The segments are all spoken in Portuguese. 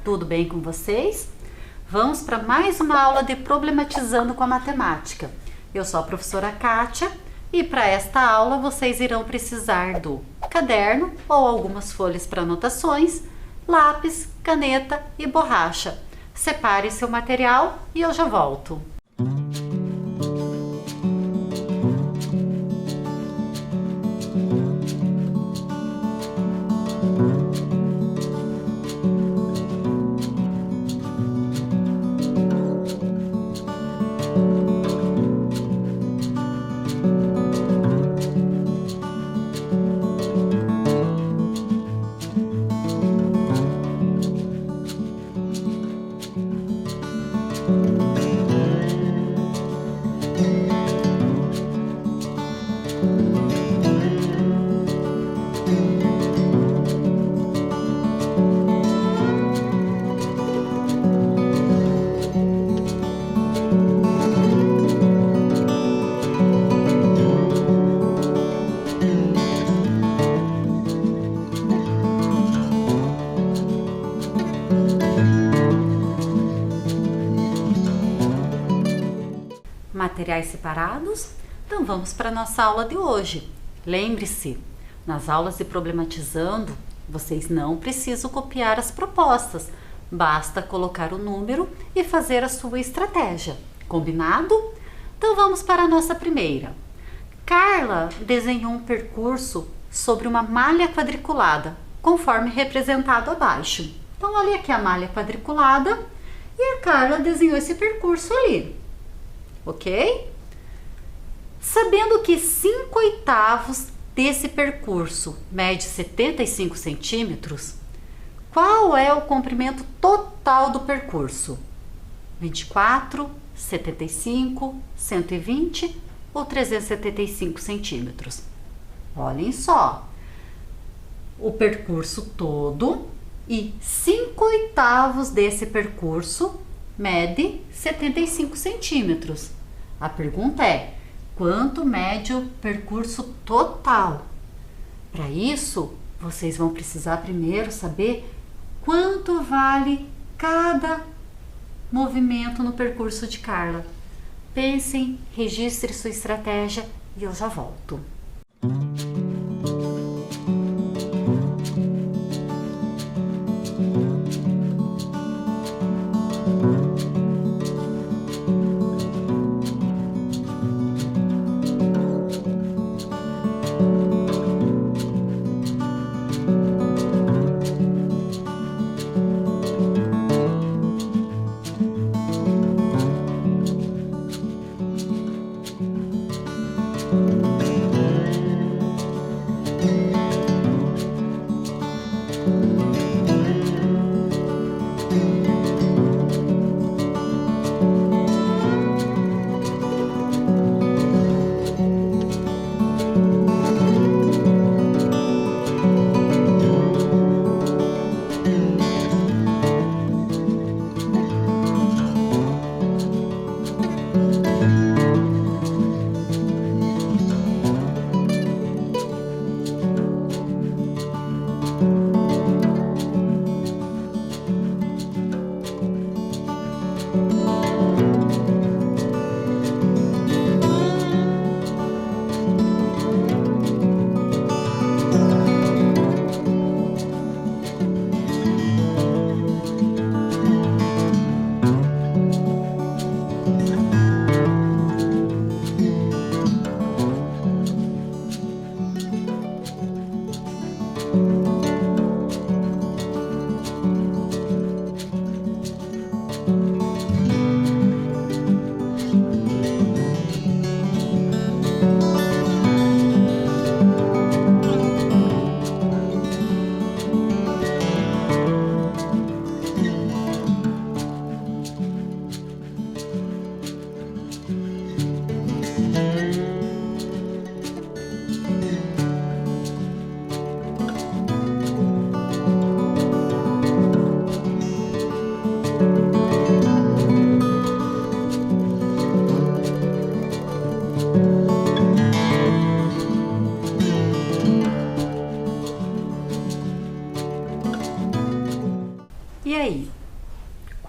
Tudo bem com vocês? Vamos para mais uma aula de Problematizando com a Matemática. Eu sou a professora Kátia e para esta aula vocês irão precisar do caderno ou algumas folhas para anotações, lápis, caneta e borracha. Separe seu material e eu já volto. Materiais separados? Então vamos para a nossa aula de hoje. Lembre-se, nas aulas de Problematizando, vocês não precisam copiar as propostas, basta colocar o número e fazer a sua estratégia. Combinado? Então vamos para a nossa primeira. Carla desenhou um percurso sobre uma malha quadriculada, conforme representado abaixo. Então olha aqui a malha quadriculada e a Carla desenhou esse percurso ali. Ok? Sabendo que 5/8 desse percurso mede 75 centímetros, qual é o comprimento total do percurso? 24, 75, 120 ou 375 centímetros? Olhem só, o percurso todo e 5/8 desse percurso mede 75 centímetros. A pergunta é, quanto mede o percurso total? Para isso, vocês vão precisar primeiro saber quanto vale cada movimento no percurso de Carla. Pensem, registre sua estratégia e eu já volto.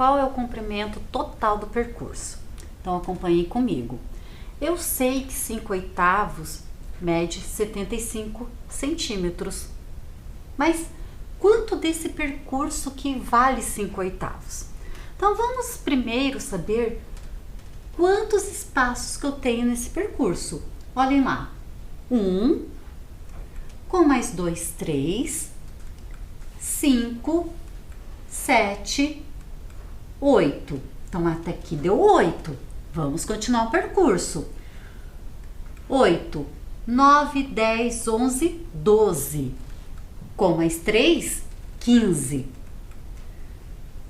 qual é o comprimento total do percurso. Então, acompanhe comigo. Eu sei que 5/8 mede 75 centímetros. Mas quanto desse percurso que vale 5/8? Então, vamos primeiro saber quantos espaços que eu tenho nesse percurso. Olhem lá. 1, com mais 2, 3, 5, 7, 8. Então, até aqui deu 8. Vamos continuar o percurso. 8, 9, 10, 11, 12. Com mais 3, 15.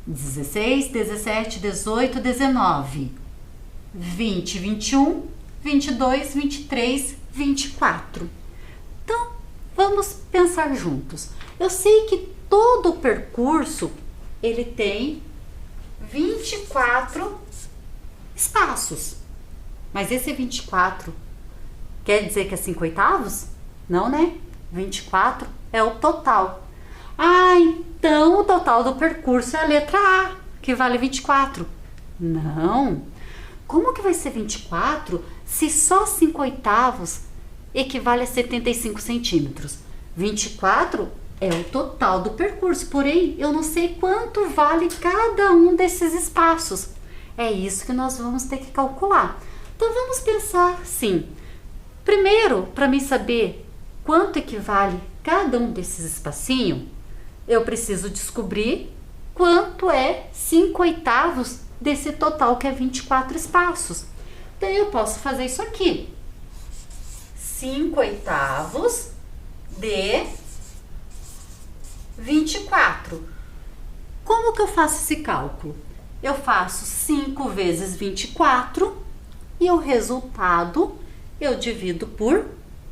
16, 17, 18, 19. 20, 21, 22, 23, 24. Então, vamos pensar juntos. Eu sei que todo o percurso, ele tem 24 espaços. Mas esse 24 quer dizer que é 5/8? Não, né? 24 é o total. Ah, então o total do percurso é a letra A, que vale 24. Não. Como que vai ser 24 se só 5/8 equivale a 75 centímetros? 24 é o total do percurso, porém eu não sei quanto vale cada um desses espaços. É isso que nós vamos ter que calcular. Então vamos pensar assim. Primeiro, para mim saber quanto equivale cada um desses espacinhos, eu preciso descobrir quanto é 5/8 desse total que é 24 espaços. Então eu posso fazer isso aqui. 5/8 de 24. Como que eu faço esse cálculo? Eu faço 5 vezes 24 e o resultado eu divido por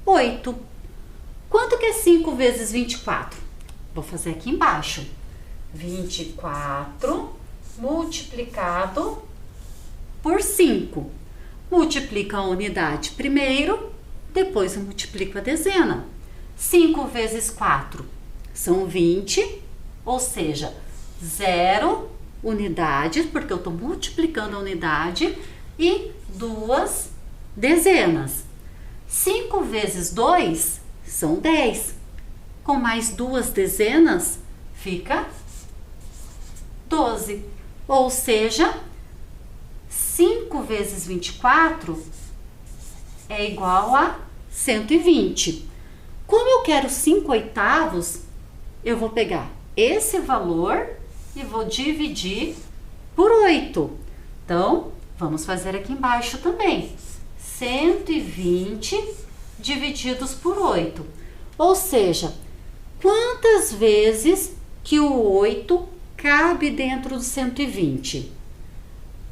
8. Quanto que é 5 vezes 24? Vou fazer aqui embaixo. 24 multiplicado por 5. Multiplica a unidade primeiro, depois eu multiplico a dezena. 5 vezes 4 são 20, ou seja, 0 unidades, porque eu estou multiplicando a unidade, e 2 dezenas. 5 vezes 2 são 10. Com mais 2 dezenas, fica 12. Ou seja, 5 vezes 24 é igual a 120. Como eu quero 5/8, eu vou pegar esse valor e vou dividir por 8. Então, vamos fazer aqui embaixo também. 120 divididos por 8. Ou seja, quantas vezes que o 8 cabe dentro do 120?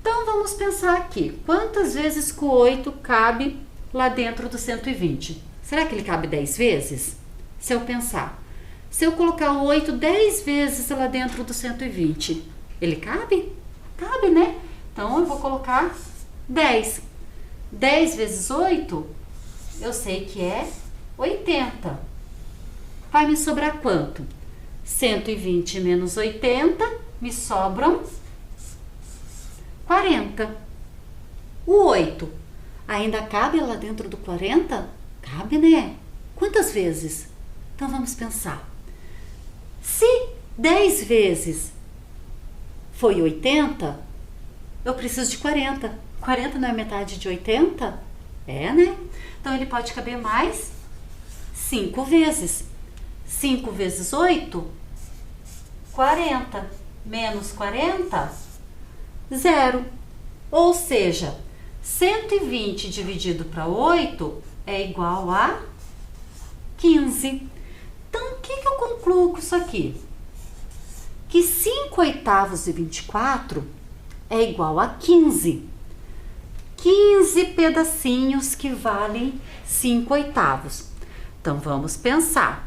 Então, vamos pensar aqui. Quantas vezes que o 8 cabe lá dentro do 120? Será que ele cabe 10 vezes? Se eu pensar. Se eu colocar o 8 10 vezes lá dentro do 120, ele cabe? Cabe, né? Então, eu vou colocar 10. 10 vezes 8, eu sei que é 80. Vai me sobrar quanto? 120 menos 80, me sobram 40. O 8 ainda cabe lá dentro do 40? Cabe, né? Quantas vezes? Então, vamos pensar. Se 10 vezes foi 80, eu preciso de 40. 40 não é metade de 80? É, né? Então, ele pode caber mais 5 vezes. 5 vezes 8, 40. Menos 40, 0. Ou seja, 120 dividido para 8 é igual a 15. Então, o que eu concluo com isso aqui? Que 5/8 de 24 é igual a 15. 15 pedacinhos que valem 5/8. Então, vamos pensar.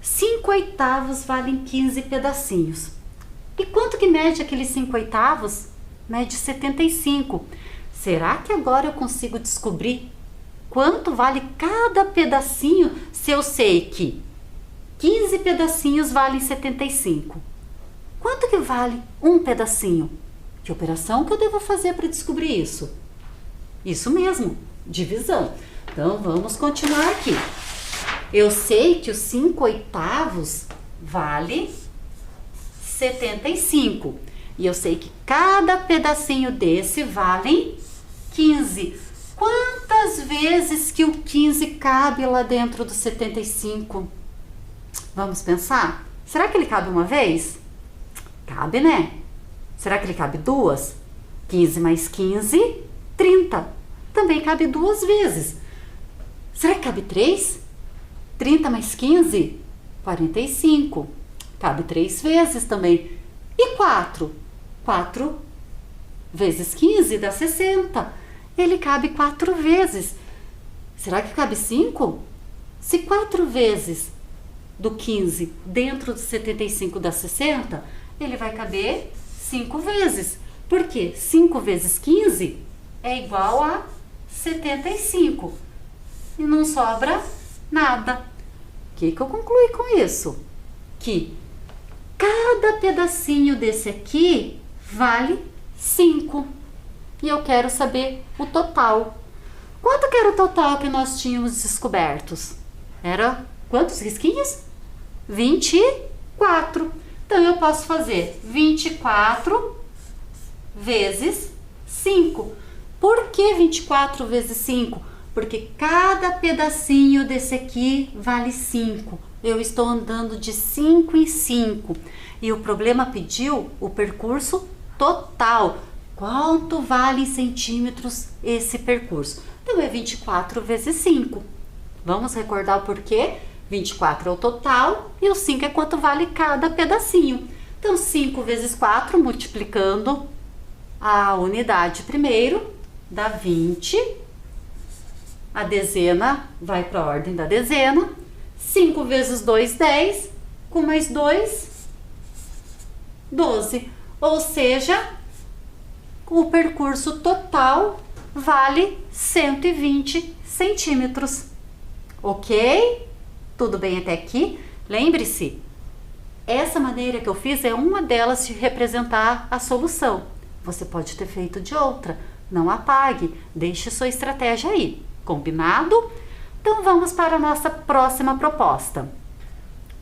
5/8 valem 15 pedacinhos. E quanto que mede aqueles 5/8? Mede 75. Será que agora eu consigo descobrir quanto vale cada pedacinho se eu sei que 15 pedacinhos valem 75? Quanto que vale um pedacinho? Que operação que eu devo fazer para descobrir isso? Isso mesmo, divisão. Então, vamos continuar aqui. Eu sei que os 5/8 vale 75. E eu sei que cada pedacinho desse vale 15. Quantas vezes que o 15 cabe lá dentro do 75? Vamos pensar? Será que ele cabe uma vez? Cabe, né? Será que ele cabe duas? 15 mais 15, 30. Também cabe duas vezes. Será que cabe 3? 30 mais 15, 45. Cabe 3 vezes também. E 4? 4 vezes 15 dá 60. Ele cabe 4 vezes. Será que cabe 5? Se 4 vezes do 15 dentro do 75 dá 60, ele vai caber 5 vezes. Por quê? 5 vezes 15 é igual a 75. E não sobra nada. O que eu concluí com isso? Que cada pedacinho desse aqui vale 5. E eu quero saber o total. Quanto que era o total que nós tínhamos descobertos? Era quantos risquinhos? 24. Então, eu posso fazer 24 vezes 5. Por que 24 vezes 5? Porque cada pedacinho desse aqui vale 5. Eu estou andando de 5 em 5. E o problema pediu o percurso total. Quanto vale em centímetros esse percurso? Então, é 24 vezes 5. Vamos recordar o porquê? 24 é o total e o 5 é quanto vale cada pedacinho. Então, 5 vezes 4, multiplicando a unidade primeiro, dá 20. A dezena vai para a ordem da dezena. 5 vezes 2, 10. Com mais 2, 12. Ou seja, o percurso total vale 120 centímetros. Ok? Tudo bem até aqui? Lembre-se, essa maneira que eu fiz é uma delas de representar a solução. Você pode ter feito de outra. Não apague, deixe sua estratégia aí. Combinado? Então vamos para a nossa próxima proposta.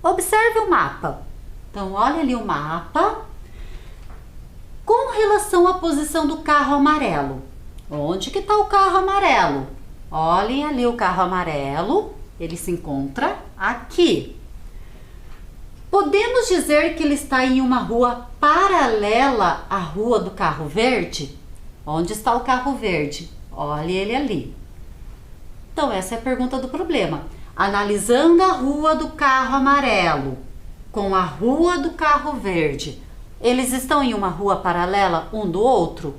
Observe o mapa. Então olha ali o mapa. Com relação à posição do carro amarelo. Onde que está o carro amarelo? Olhem ali o carro amarelo. Ele se encontra aqui. Podemos dizer que ele está em uma rua paralela à rua do carro verde? Onde está o carro verde? Olhe ele ali. Então, essa é a pergunta do problema. Analisando a rua do carro amarelo com a rua do carro verde, eles estão em uma rua paralela um do outro?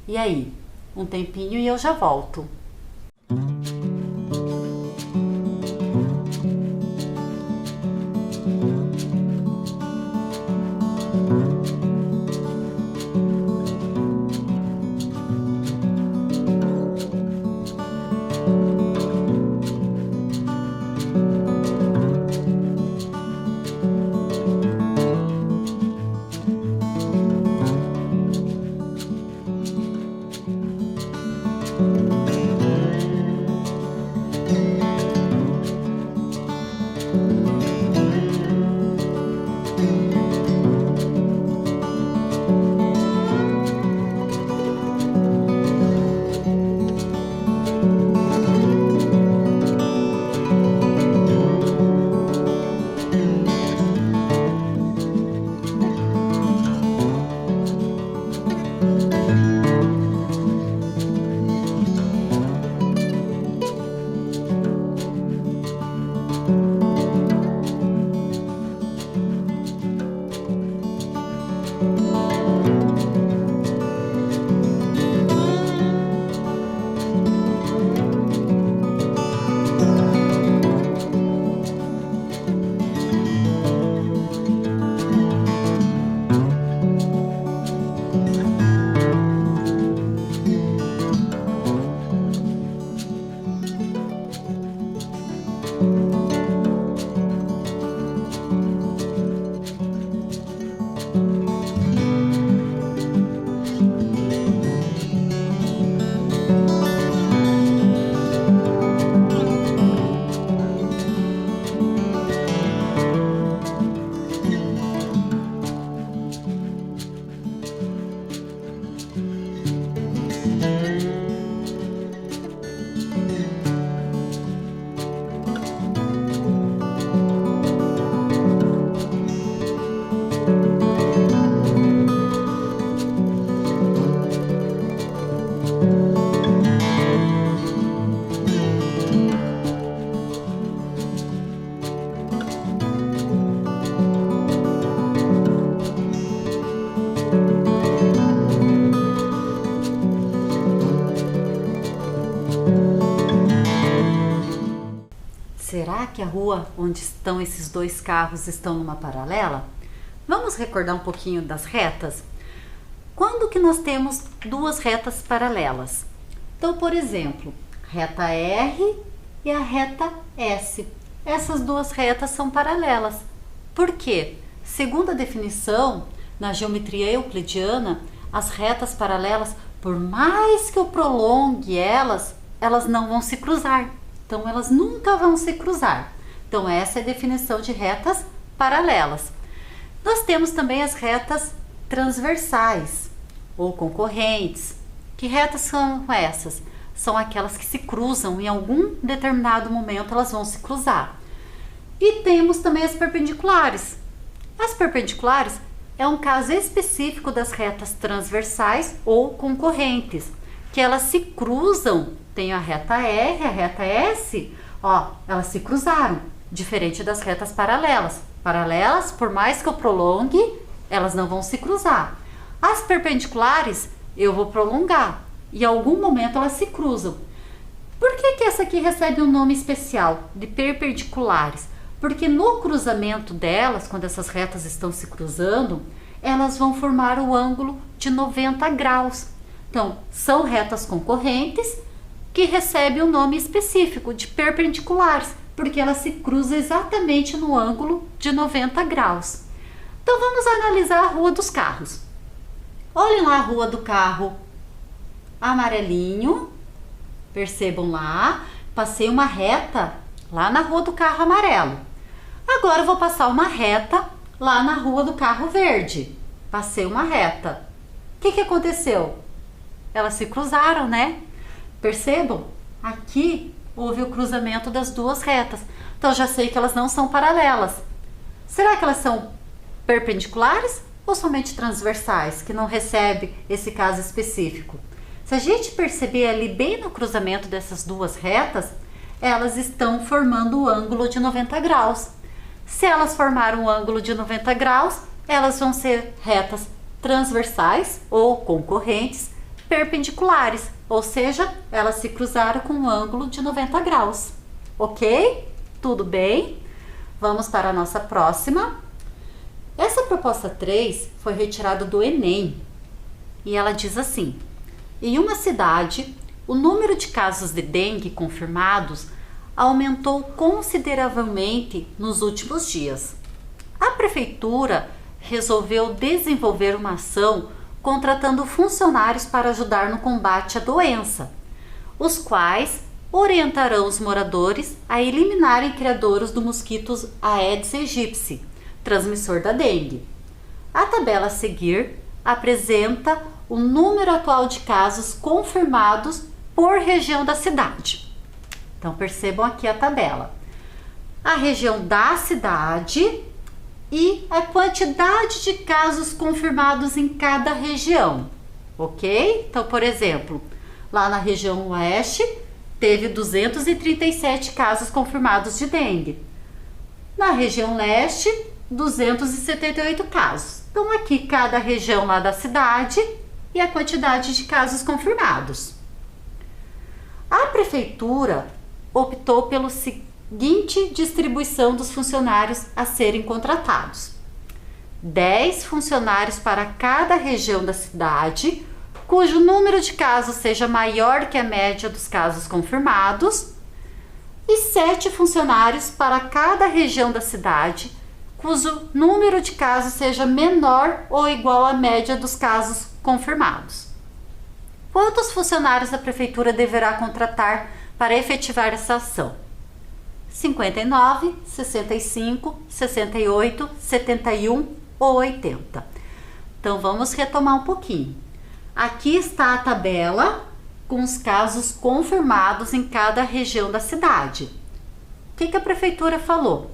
E aí? Um tempinho e eu já volto. será que a rua onde estão esses dois carros estão numa paralela? Vamos recordar um pouquinho das retas? Quando que nós temos duas retas paralelas? Então, por exemplo, reta R e a reta S. Essas duas retas são paralelas. Por quê? Segundo a definição, na geometria euclidiana, as retas paralelas, por mais que eu prolongue elas não vão se cruzar. Então, elas nunca vão se cruzar. Então, essa é a definição de retas paralelas. Nós temos também as retas transversais ou concorrentes. Que retas são essas? São aquelas que se cruzam, em algum determinado momento elas vão se cruzar. E temos também as perpendiculares. As perpendiculares é um caso específico das retas transversais ou concorrentes, que elas se cruzam. Tem a reta R, a reta S, elas se cruzaram, diferente das retas paralelas. Paralelas, por mais que eu prolongue, elas não vão se cruzar. As perpendiculares, eu vou prolongar, e em algum momento elas se cruzam. Por que essa aqui recebe um nome especial de perpendiculares? Porque no cruzamento delas, quando essas retas estão se cruzando, elas vão formar o ângulo de 90 graus. Então, são retas concorrentes que recebem um nome específico de perpendiculares, porque elas se cruzam exatamente no ângulo de 90 graus. Então, vamos analisar a rua dos carros. Olhem lá a rua do carro amarelinho. Percebam lá, passei uma reta lá na rua do carro amarelo. Agora eu vou passar uma reta lá na rua do carro verde. Passei uma reta. O que aconteceu? Elas se cruzaram, né? Percebam? Aqui houve o cruzamento das duas retas. Então já sei que elas não são paralelas. Será que elas são perpendiculares ou somente transversais, que não recebe esse caso específico? Se a gente perceber ali bem no cruzamento dessas duas retas, elas estão formando o ângulo de 90 graus. Se elas formaram um ângulo de 90 graus, elas vão ser retas transversais ou concorrentes perpendiculares, ou seja, elas se cruzaram com um ângulo de 90 graus. Ok? Tudo bem? Vamos para a nossa próxima. Essa proposta 3 foi retirada do Enem e ela diz assim: em uma cidade, o número de casos de dengue confirmados aumentou consideravelmente nos últimos dias. A prefeitura resolveu desenvolver uma ação contratando funcionários para ajudar no combate à doença, os quais orientarão os moradores a eliminarem criadouros do mosquito Aedes aegypti, transmissor da dengue. A tabela a seguir apresenta o número atual de casos confirmados por região da cidade. Então percebam aqui a tabela. A região da cidade e a quantidade de casos confirmados em cada região, ok? Então, por exemplo, lá na região oeste teve 237 casos confirmados de dengue. Na região leste, 278 casos. Então, aqui cada região lá da cidade e a quantidade de casos confirmados. A prefeitura optou pelo seguinte distribuição dos funcionários a serem contratados: 10 funcionários para cada região da cidade, cujo número de casos seja maior que a média dos casos confirmados, e 7 funcionários para cada região da cidade, cujo número de casos seja menor ou igual à média dos casos confirmados. Quantos funcionários a prefeitura deverá contratar para efetivar essa ação? 59, 65, 68, 71 ou 80. Então vamos retomar um pouquinho. Aqui está a tabela com os casos confirmados em cada região da cidade. O que a prefeitura falou?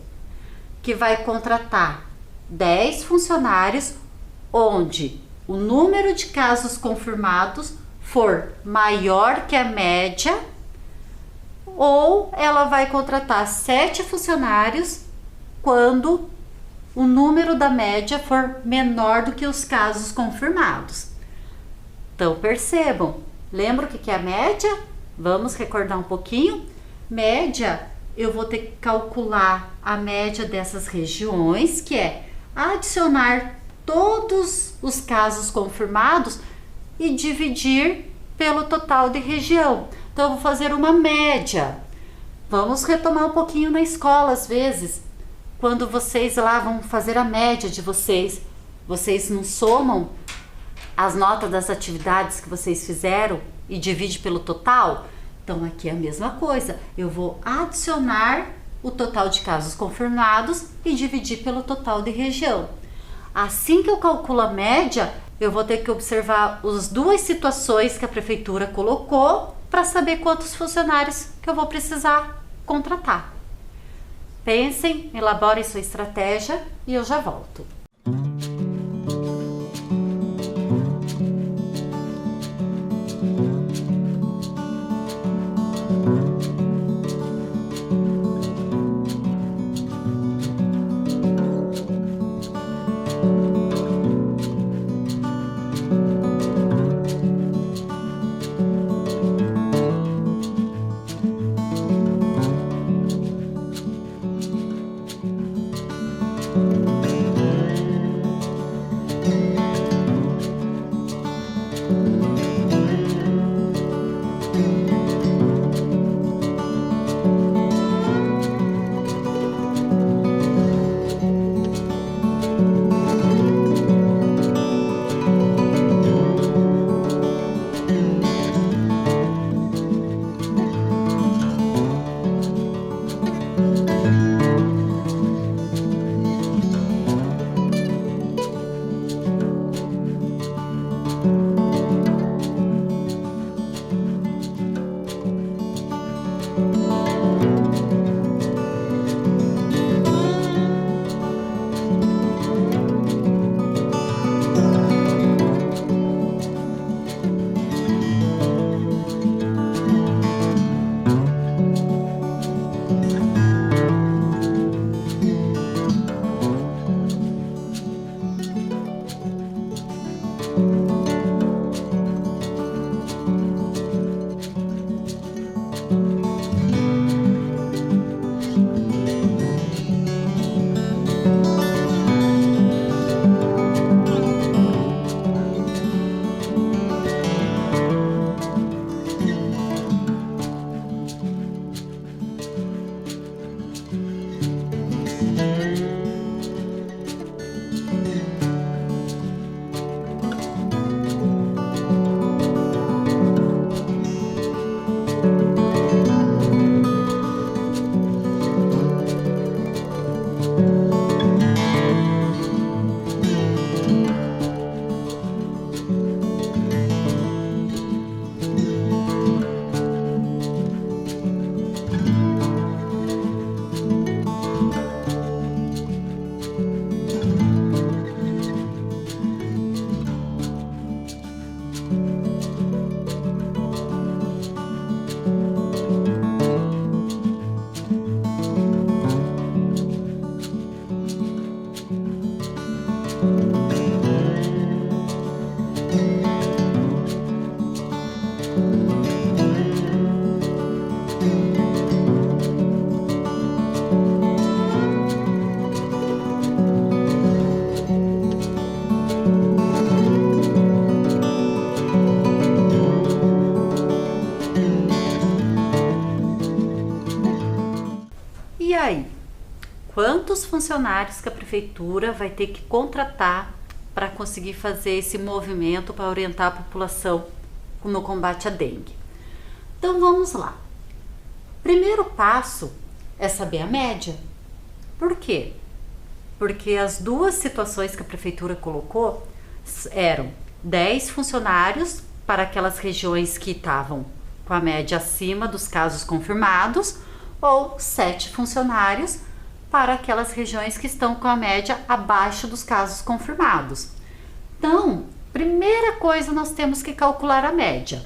Que vai contratar 10 funcionários onde o número de casos confirmados for maior que a média, ou ela vai contratar 7 funcionários quando o número da média for menor do que os casos confirmados. Então percebam, lembra o que é a média? Vamos recordar um pouquinho? Média eu vou ter que calcular a média dessas regiões, que é adicionar todos os casos confirmados e dividir pelo total de região. Então, eu vou fazer uma média. Vamos retomar um pouquinho na escola, às vezes. Quando vocês lá vão fazer a média de vocês não somam as notas das atividades que vocês fizeram e divide pelo total? Então, aqui é a mesma coisa. Eu vou adicionar o total de casos confirmados e dividir pelo total de região. Assim que eu calculo a média, eu vou ter que observar as duas situações que a prefeitura colocou para saber quantos funcionários que eu vou precisar contratar. Pensem, elaborem sua estratégia e eu já volto. E aí, quantos funcionários que a prefeitura vai ter que contratar para conseguir fazer esse movimento para orientar a população no combate à dengue? Então vamos lá. Primeiro passo é saber a média. Por quê? Porque as duas situações que a prefeitura colocou eram 10 funcionários para aquelas regiões que estavam com a média acima dos casos confirmados, ou 7 funcionários para aquelas regiões que estão com a média abaixo dos casos confirmados. Então, primeira coisa, nós temos que calcular a média.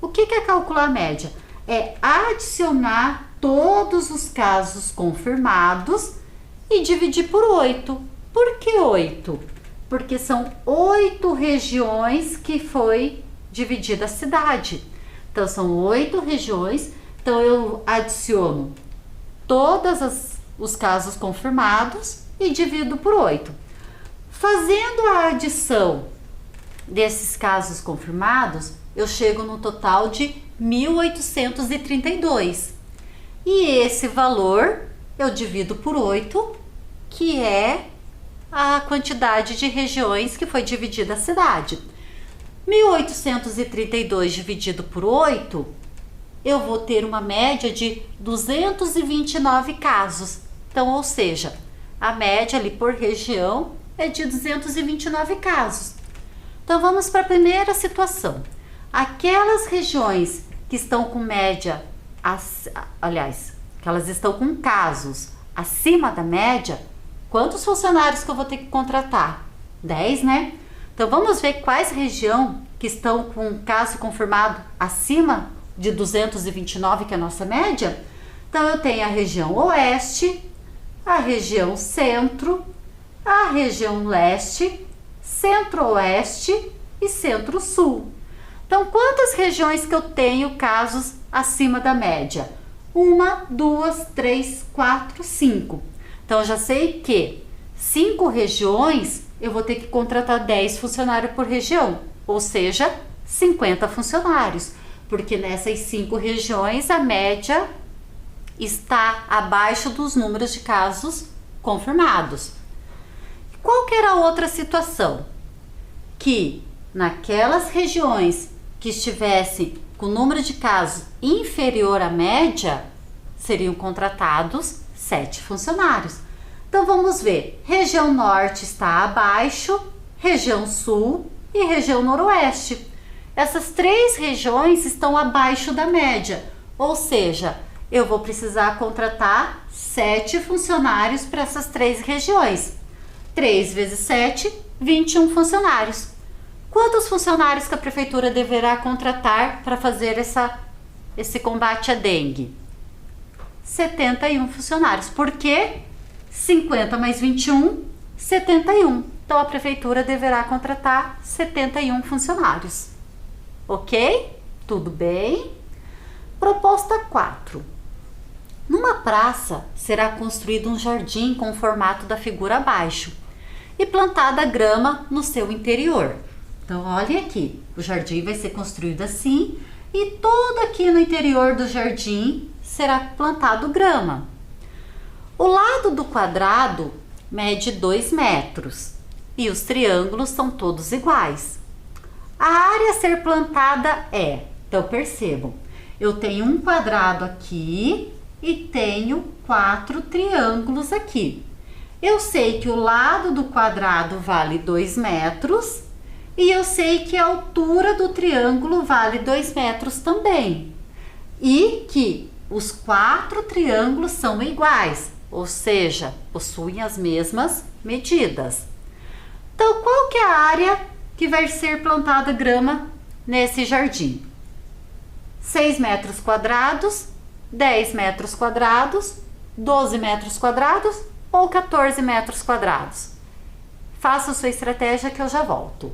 O que é calcular a média? É adicionar todos os casos confirmados e dividir por 8. Por que 8? Porque são 8 regiões que foi dividida a cidade. Então, são 8 regiões. Então, eu adiciono os casos confirmados e divido por 8. Fazendo a adição desses casos confirmados, eu chego no total de 1832. E esse valor eu divido por 8, que é a quantidade de regiões que foi dividida a cidade. 1832 dividido por 8, eu vou ter uma média de 229 casos. Então, ou seja, a média ali por região é de 229 casos. Então, vamos para a primeira situação. Aquelas regiões que estão com média, que elas estão com casos acima da média, quantos funcionários que eu vou ter que contratar? 10, né? Então, vamos ver quais regiões que estão com caso confirmado acima de 229, que é a nossa média. Então, eu tenho a região oeste, a região centro, a região leste, centro-oeste e centro-sul. Então, quantas regiões que eu tenho casos acima da média? 1, 2, 3, 4, 5. Então, eu já sei que 5 regiões eu vou ter que contratar 10 funcionários por região, ou seja, 50 funcionários, porque nessas 5 regiões a média está abaixo dos números de casos confirmados. Qual que era a outra situação? Que naquelas regiões que estivessem com o número de casos inferior à média, seriam contratados 7 funcionários. Então, vamos ver. Região norte está abaixo, região sul e região noroeste. Essas 3 regiões estão abaixo da média, ou seja, eu vou precisar contratar 7 funcionários para essas 3 regiões. 3 vezes 7, 21 funcionários. Quantos funcionários que a prefeitura deverá contratar para fazer esse combate à dengue? 71 funcionários. Por quê? 50 mais 21, 71. Então, a prefeitura deverá contratar 71 funcionários. Ok? Tudo bem? Proposta 4. Numa praça, será construído um jardim com o formato da figura abaixo e plantada grama no seu interior. Então, olha aqui, o jardim vai ser construído assim e todo aqui no interior do jardim será plantado grama. O lado do quadrado mede 2 metros e os triângulos são todos iguais. A área a ser plantada então percebam, eu tenho um quadrado aqui e tenho 4 triângulos aqui. Eu sei que o lado do quadrado vale 2 metros e eu sei que a altura do triângulo vale 2 metros também. E que os 4 triângulos são iguais, ou seja, possuem as mesmas medidas. Então, qual que é a área que vai ser plantada grama nesse jardim? 6 metros quadrados, 10 metros quadrados, 12 metros quadrados ou 14 metros quadrados? Faça a sua estratégia que eu já volto.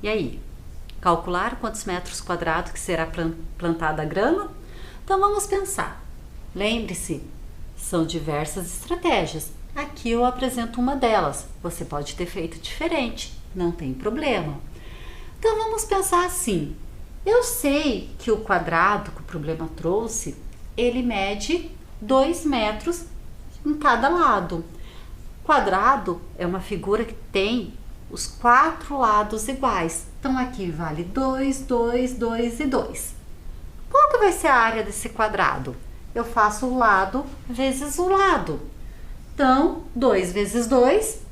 E aí? Calcular quantos metros quadrados que será plantada a grama? Então vamos pensar. Lembre-se, são diversas estratégias. Aqui eu apresento uma delas. Você pode ter feito diferente, não tem problema. Então vamos pensar assim. Eu sei que o quadrado que o problema trouxe, ele mede 2 metros em cada lado. Quadrado é uma figura que tem os 4 lados iguais. Então aqui vale 2, 2, 2 e 2. Qual que vai ser a área desse quadrado? Eu faço o lado vezes o lado. Então, 2 vezes 2,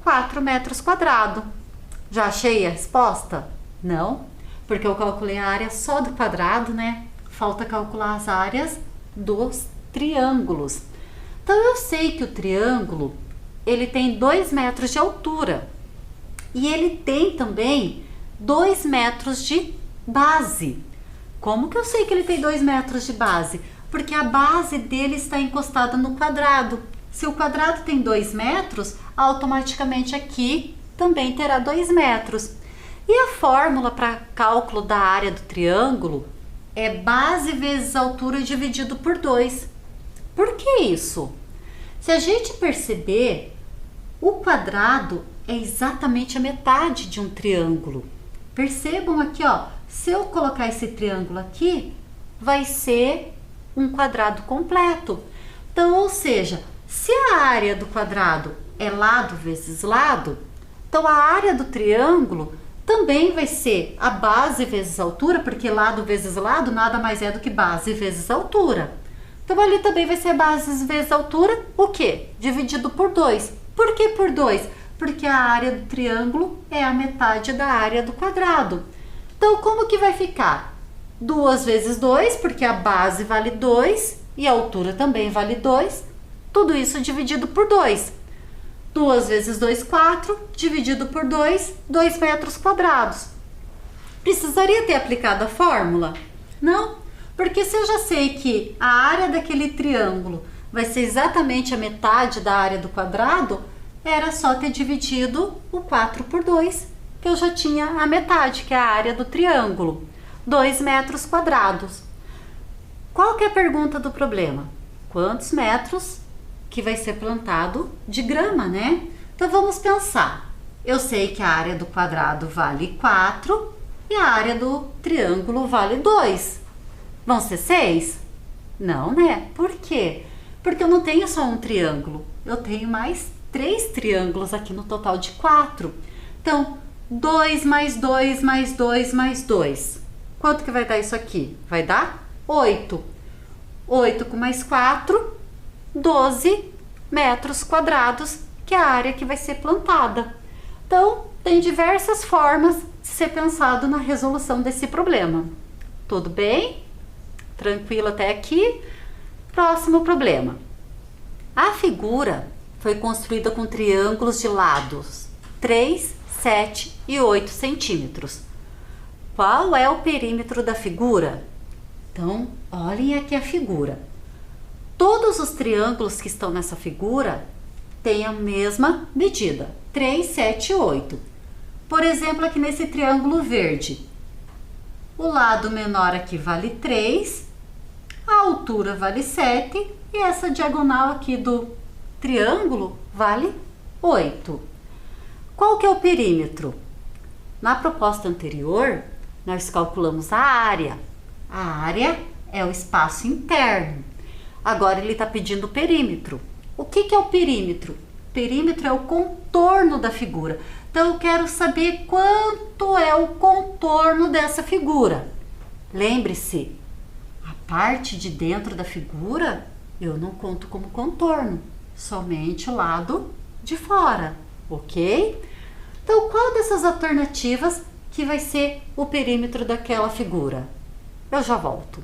4 metros quadrados. Já achei a resposta? Não, porque eu calculei a área só do quadrado, né? Falta calcular as áreas dos triângulos. Então, eu sei que o triângulo, ele tem 2 metros de altura. E ele tem também 2 metros de base. Como que eu sei que ele tem 2 metros de base? Porque a base dele está encostada no quadrado. Se o quadrado tem 2 metros, automaticamente aqui também terá 2 metros. E a fórmula para cálculo da área do triângulo é base vezes altura dividido por 2. Por que isso? Se a gente perceber, o quadrado é exatamente a metade de um triângulo. Percebam aqui, ó, se eu colocar esse triângulo aqui, vai ser um quadrado completo. Então, ou seja, se a área do quadrado é lado vezes lado, então a área do triângulo também vai ser a base vezes altura, porque lado vezes lado nada mais é do que base vezes altura. Então ali também vai ser base vezes altura, o quê? Dividido por 2. Por que por 2? Porque a área do triângulo é a metade da área do quadrado. Então como que vai ficar? 2 vezes 2, porque a base vale 2 e a altura também vale 2. Tudo isso dividido por 2. 2 vezes 2, 4, dividido por 2, 2 metros quadrados. Precisaria ter aplicado a fórmula? Não, porque se eu já sei que a área daquele triângulo vai ser exatamente a metade da área do quadrado, era só ter dividido o 4 por 2, que eu já tinha a metade, que é a área do triângulo, 2 metros quadrados. Qual que é a pergunta do problema? Quantos metros que vai ser plantado de grama, né? Então vamos pensar. Eu sei que a área do quadrado vale 4 e a área do triângulo vale 2. Vão ser 6? Não, né? Por quê? Porque eu não tenho só um triângulo, eu tenho mais 3 triângulos aqui no total de 4. Então, 2 mais 2 mais 2 mais 2. Quanto que vai dar isso aqui? Vai dar 8. 8 com mais 4, 12 metros quadrados, que é a área que vai ser plantada. Então, tem diversas formas de ser pensado na resolução desse problema. Tudo bem? Tranquilo até aqui? Próximo problema. A figura foi construída com triângulos de lados 3, 7 e 8 centímetros. Qual é o perímetro da figura? Então, olhem aqui a figura. Todos os triângulos que estão nessa figura têm a mesma medida, 3, 7 e 8. Por exemplo, aqui nesse triângulo verde, o lado menor aqui vale 3, a altura vale 7 e essa diagonal aqui do triângulo vale 8. Qual que é o perímetro? Na proposta anterior, nós calculamos a área. A área é o espaço interno. Agora ele está pedindo o perímetro. O que é o perímetro? Perímetro é o contorno da figura. Então eu quero saber quanto é o contorno dessa figura. Lembre-se, a parte de dentro da figura eu não conto como contorno, somente o lado de fora, ok? Então qual dessas alternativas que vai ser o perímetro daquela figura? Eu já volto.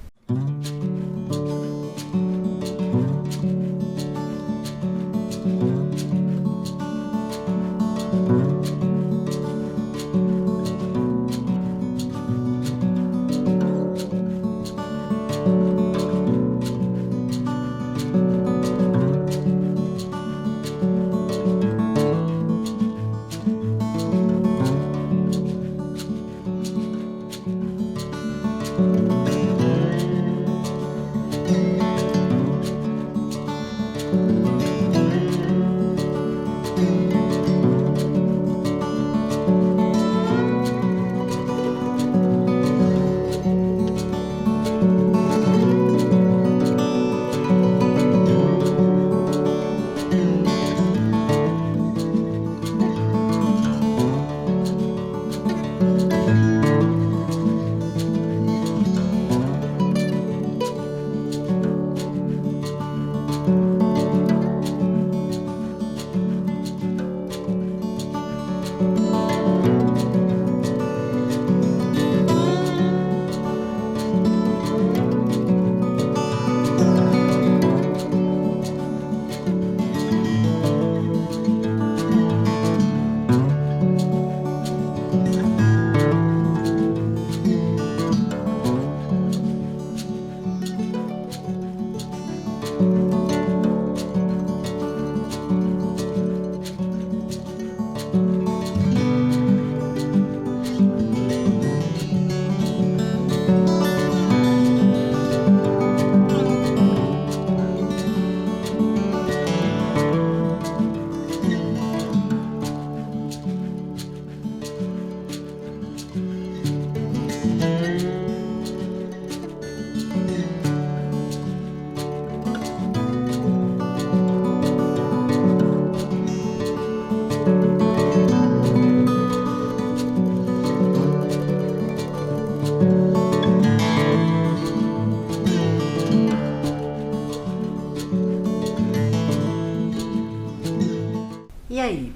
E aí,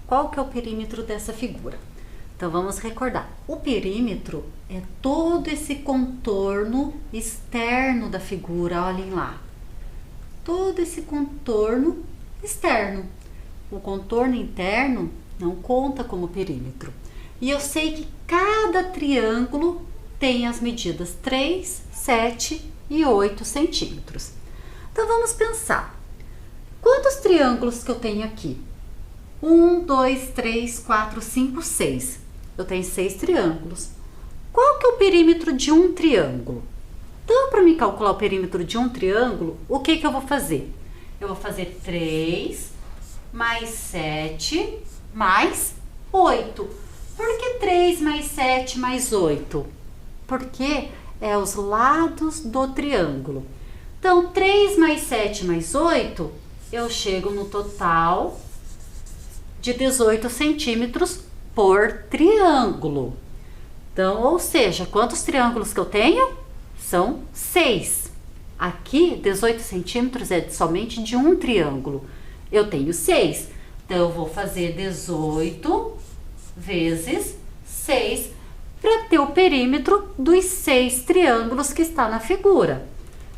qual que é o perímetro dessa figura? Então vamos recordar. O perímetro é todo esse contorno externo da figura, olhem lá. Todo esse contorno externo. O contorno interno não conta como perímetro. E eu sei que cada triângulo tem as medidas 3, 7 e 8 centímetros. Então vamos pensar. Quantos triângulos que eu tenho aqui? 1, 2, 3, 4, 5, 6. Eu tenho 6 triângulos. Qual que é o perímetro de um triângulo? Então, para me calcular o perímetro de um triângulo, o que eu vou fazer? Eu vou fazer 3 mais 7 mais 8. Por que 3 mais 7 mais 8? Porque é os lados do triângulo. Então, 3 mais 7 mais 8, eu chego no total de 18 centímetros por triângulo. Então, ou seja, quantos triângulos que eu tenho? São 6. Aqui, 18 centímetros é somente de um triângulo. Eu tenho 6. Então, eu vou fazer 18 vezes 6 para ter o perímetro dos 6 triângulos que está na figura.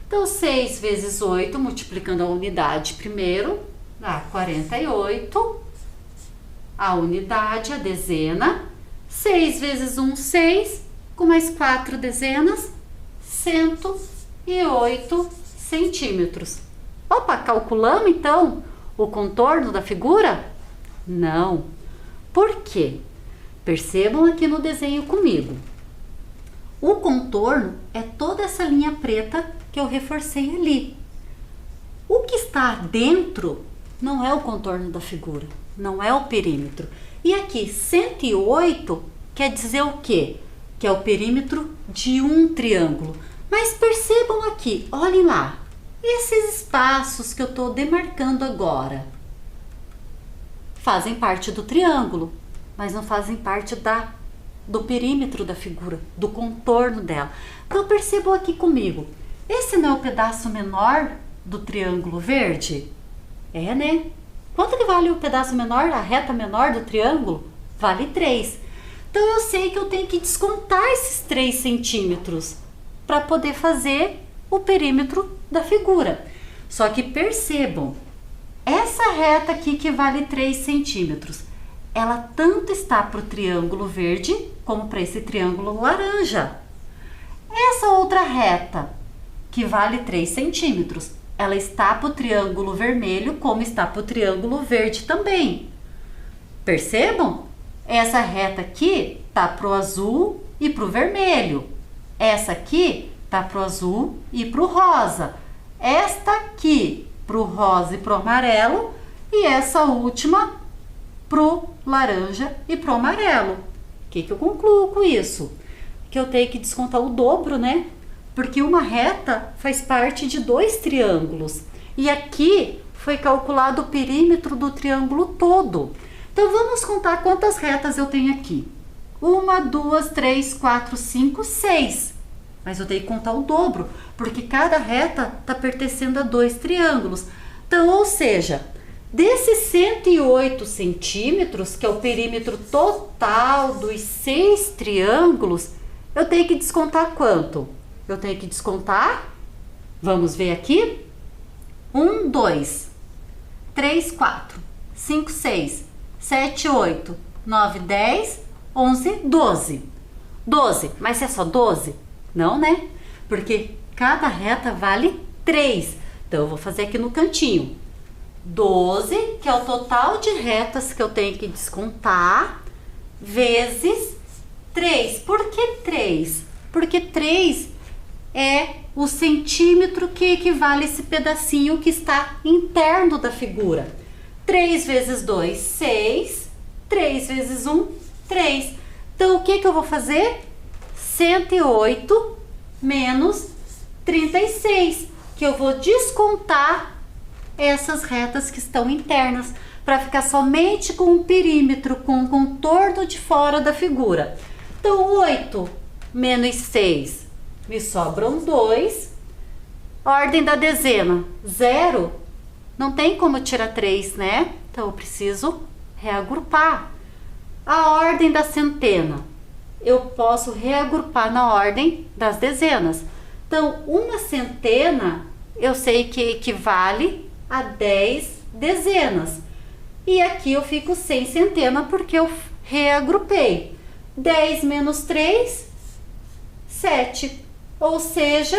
Então, 6 vezes 8, multiplicando a unidade primeiro, dá 48. A unidade, a dezena, 6 vezes 1, 6, com mais 4 dezenas, 108 centímetros. Opa, calculamos então o contorno da figura? Não. Por quê? Percebam aqui no desenho comigo. O contorno é toda essa linha preta que eu reforcei ali. O que está dentro não é o contorno da figura. Não é o perímetro. E aqui, 108 quer dizer o quê? Que é o perímetro de um triângulo. Mas percebam aqui, olhem lá. Esses espaços que eu estou demarcando agora fazem parte do triângulo, mas não fazem parte do perímetro da figura, do contorno dela. Então percebam aqui comigo. Esse não é o pedaço menor do triângulo verde? É, né? Quanto que vale o pedaço menor, a reta menor do triângulo? Vale 3. Então, eu sei que eu tenho que descontar esses 3 centímetros para poder fazer o perímetro da figura. Só que percebam, essa reta aqui que vale 3 centímetros, ela tanto está para o triângulo verde como para esse triângulo laranja. Essa outra reta, que vale 3 centímetros, ela está para o triângulo vermelho como está para o triângulo verde também. Percebam? Essa reta aqui está para o azul e para o vermelho. Essa aqui está para o azul e para o rosa. Esta aqui para o rosa e para o amarelo. E essa última pro laranja e pro amarelo. O que eu concluo com isso? Que eu tenho que descontar o dobro, né? Porque uma reta faz parte de 2 triângulos. E aqui foi calculado o perímetro do triângulo todo. Então vamos contar quantas retas eu tenho aqui. 1, 2, 3, 4, 5, 6. Mas eu tenho que contar o dobro, porque cada reta está pertencendo a 2 triângulos. Então, ou seja, desses 108 centímetros, que é o perímetro total dos 6 triângulos, eu tenho que descontar quanto? Eu tenho que descontar, vamos ver aqui, 1, 2, 3, 4, 5, 6, 7, 8, 9, 10, 11, 12. 12, mas é só 12? Não, né? Porque cada reta vale 3. Então, eu vou fazer aqui no cantinho. 12, que é o total de retas que eu tenho que descontar, vezes 3. Por que 3? Porque 3 é o centímetro que equivale a esse pedacinho que está interno da figura. 3 vezes 2, 6. 3 vezes 1, 3. Então, o que eu vou fazer? 108 menos 36, que eu vou descontar essas retas que estão internas, para ficar somente com o perímetro, com o contorno de fora da figura. Então, 8 menos 6, me sobram 2. Ordem da dezena, 0. Não tem como tirar 3, né? Então, eu preciso reagrupar. A ordem da centena, eu posso reagrupar na ordem das dezenas. Então, uma centena, eu sei que equivale a 10 dezenas. E aqui eu fico sem centena porque eu reagrupei. 10 menos 3, 7. Ou seja,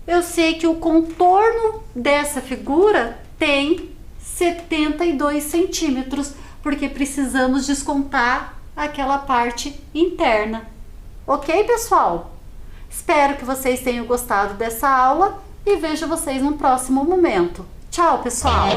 eu sei que o contorno dessa figura tem 72 centímetros, porque precisamos descontar aquela parte interna. Ok, pessoal? Espero que vocês tenham gostado dessa aula e vejo vocês no próximo momento. Tchau, pessoal!